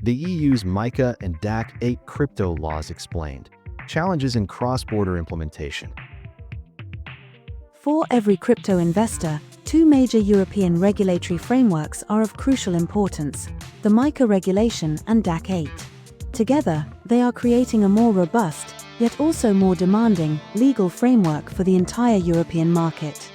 The EU's MiCA and DAC8 crypto laws explained. Challenges in cross-border implementation. For every crypto investor, two major European regulatory frameworks are of crucial importance: the MiCA regulation and DAC8. Together, they are creating a more robust, yet also more demanding, legal framework for the entire European market.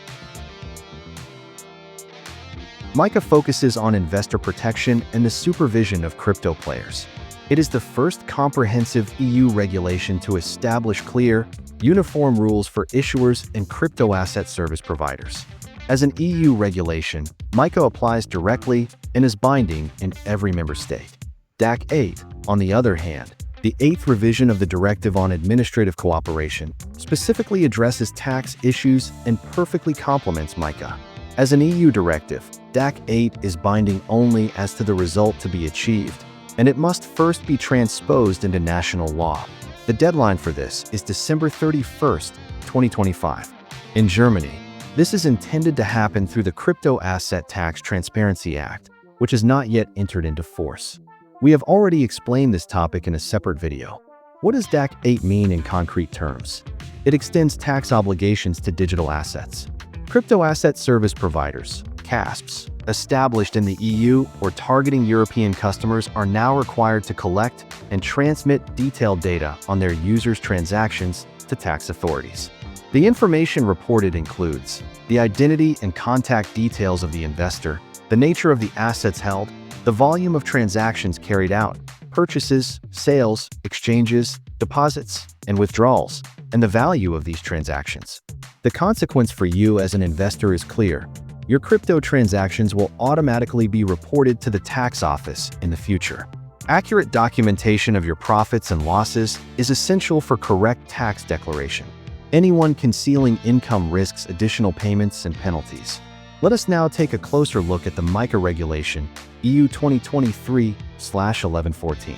MiCA focuses on investor protection and the supervision of crypto players. It is the first comprehensive EU regulation to establish clear, uniform rules for issuers and crypto asset service providers. As an EU regulation, MiCA applies directly and is binding in every member state. DAC8, on the other hand, the eighth revision of the Directive on Administrative Cooperation, specifically addresses tax issues and perfectly complements MiCA. As an EU directive, DAC8 is binding only as to the result to be achieved, and it must first be transposed into national law. The deadline for this is December 31st, 2025. In Germany, this is intended to happen through the Crypto Asset Tax Transparency Act, which has not yet entered into force. We have already explained this topic in a separate video. What does DAC8 mean in concrete terms? It extends tax obligations to digital assets. Crypto asset service providers, CASPs, established in the EU or targeting European customers are now required to collect and transmit detailed data on their users' transactions to tax authorities. The information reported includes the identity and contact details of the investor, the nature of the assets held, the volume of transactions carried out, purchases, sales, exchanges, deposits, and withdrawals, and the value of these transactions. The consequence for you as an investor is clear. Your crypto transactions will automatically be reported to the tax office in the future. Accurate documentation of your profits and losses is essential for correct tax declaration. Anyone concealing income risks additional payments and penalties. Let us now take a closer look at the MiCA regulation, EU 2023/1114.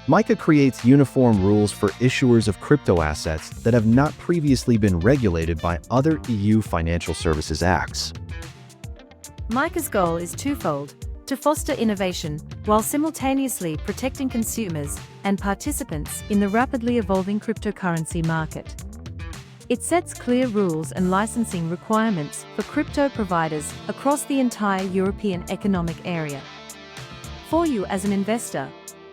MiCA creates uniform rules for issuers of crypto assets that have not previously been regulated by other EU financial services acts. MiCA's goal is twofold: to foster innovation while simultaneously protecting consumers and participants in the rapidly evolving cryptocurrency market. It sets clear rules and licensing requirements for crypto providers across the entire European Economic Area. For you as an investor,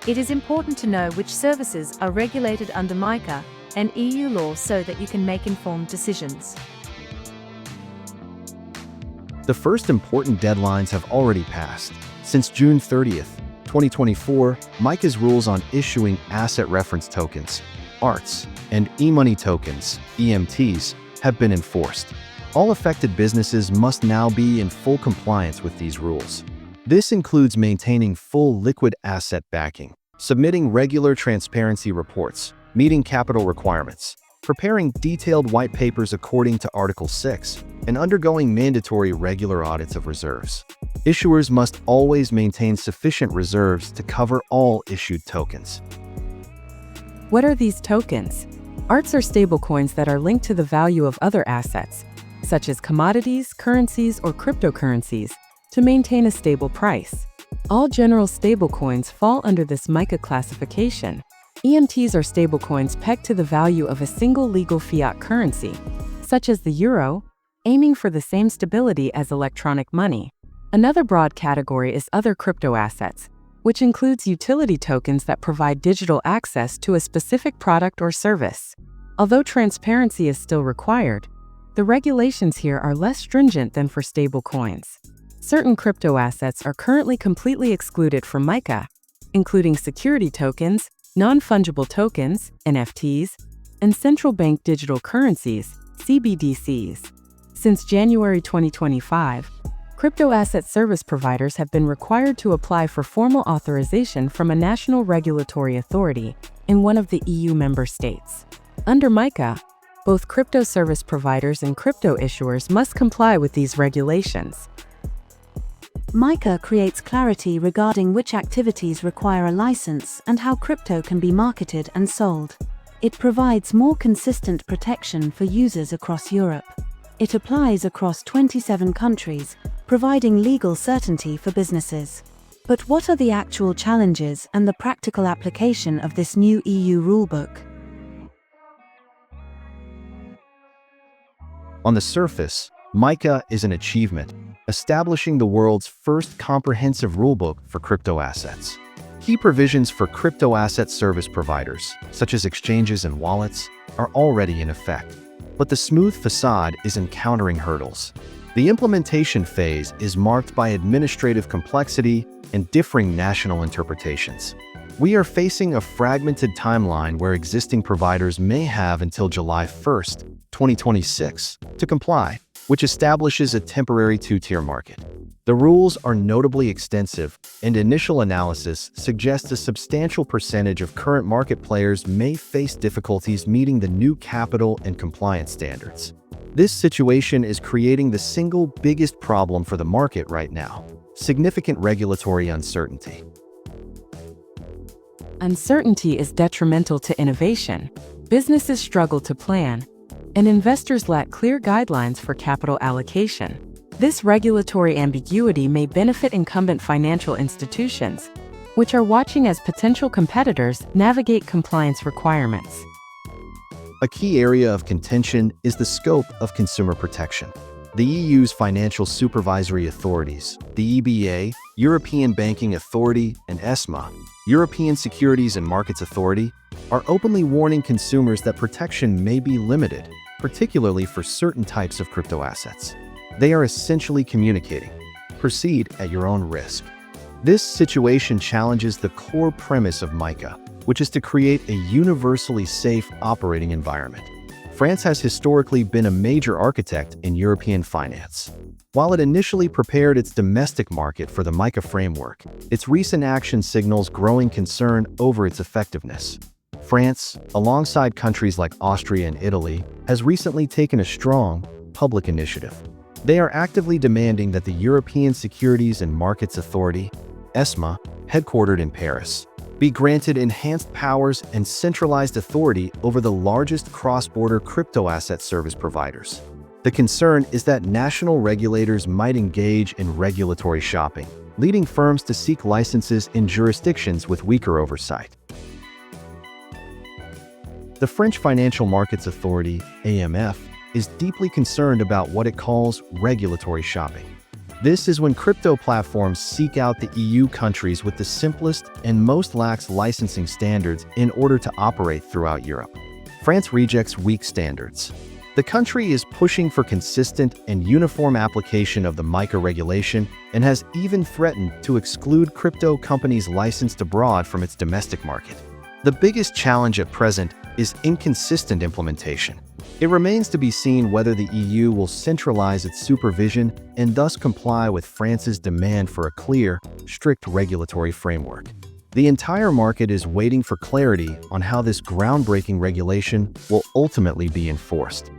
it is important to know which services are regulated under MiCA and EU law so that you can make informed decisions. The first important deadlines have already passed. Since June 30th, 2024, MiCA's rules on issuing asset reference tokens, ARTs, and e-money tokens, EMTs, have been enforced. All affected businesses must now be in full compliance with these rules. This includes maintaining full liquid asset backing, submitting regular transparency reports, meeting capital requirements, preparing detailed white papers according to Article 6, and undergoing mandatory regular audits of reserves. Issuers must always maintain sufficient reserves to cover all issued tokens. What are these tokens? ARTs are stablecoins that are linked to the value of other assets, such as commodities, currencies, or cryptocurrencies, to maintain a stable price. All general stablecoins fall under this MiCA classification. EMTs are stablecoins pegged to the value of a single legal fiat currency, such as the euro, aiming for the same stability as electronic money. Another broad category is other crypto assets, which includes utility tokens that provide digital access to a specific product or service. Although transparency is still required, the regulations here are less stringent than for stablecoins. Certain crypto assets are currently completely excluded from MiCA, including security tokens, non-fungible tokens, NFTs, and central bank digital currencies, CBDCs. Since January 2025, crypto asset service providers have been required to apply for formal authorization from a national regulatory authority in one of the EU member states. Under MiCA, both crypto service providers and crypto issuers must comply with these regulations. MiCA creates clarity regarding which activities require a license and how crypto can be marketed and sold. It provides more consistent protection for users across Europe. It applies across 27 countries, providing legal certainty for businesses. But what are the actual challenges and the practical application of this new EU rulebook? On the surface, MiCA is an achievement, establishing the world's first comprehensive rulebook for crypto assets. Key provisions for crypto asset service providers, such as exchanges and wallets, are already in effect. But the smooth facade is encountering hurdles. The implementation phase is marked by administrative complexity and differing national interpretations. We are facing a fragmented timeline where existing providers may have until July 1st, 2026, to comply, which establishes a temporary two-tier market. The rules are notably extensive, and initial analysis suggests a substantial percentage of current market players may face difficulties meeting the new capital and compliance standards. This situation is creating the single biggest problem for the market right now: significant regulatory uncertainty. Uncertainty is detrimental to innovation. Businesses struggle to plan, and investors lack clear guidelines for capital allocation. This regulatory ambiguity may benefit incumbent financial institutions, which are watching as potential competitors navigate compliance requirements. A key area of contention is the scope of consumer protection. The EU's financial supervisory authorities, the EBA, European Banking Authority, and ESMA, European Securities and Markets Authority, are openly warning consumers that protection may be limited, particularly for certain types of crypto assets. They are essentially communicating, proceed at your own risk. This situation challenges the core premise of MiCA, which is to create a universally safe operating environment. France has historically been a major architect in European finance. While it initially prepared its domestic market for the MiCA framework, its recent action signals growing concern over its effectiveness. France, alongside countries like Austria and Italy, has recently taken a strong public initiative. They are actively demanding that the European Securities and Markets Authority, ESMA, headquartered in Paris, be granted enhanced powers and centralized authority over the largest cross-border crypto asset service providers. The concern is that national regulators might engage in regulatory shopping, leading firms to seek licenses in jurisdictions with weaker oversight. The French Financial Markets Authority, AMF, is deeply concerned about what it calls regulatory shopping. This is when crypto platforms seek out the EU countries with the simplest and most lax licensing standards in order to operate throughout Europe. France rejects weak standards. The country is pushing for consistent and uniform application of the MiCA regulation and has even threatened to exclude crypto companies licensed abroad from its domestic market. The biggest challenge at present is inconsistent implementation. It remains to be seen whether the EU will centralize its supervision and thus comply with France's demand for a clear, strict regulatory framework. The entire market is waiting for clarity on how this groundbreaking regulation will ultimately be enforced.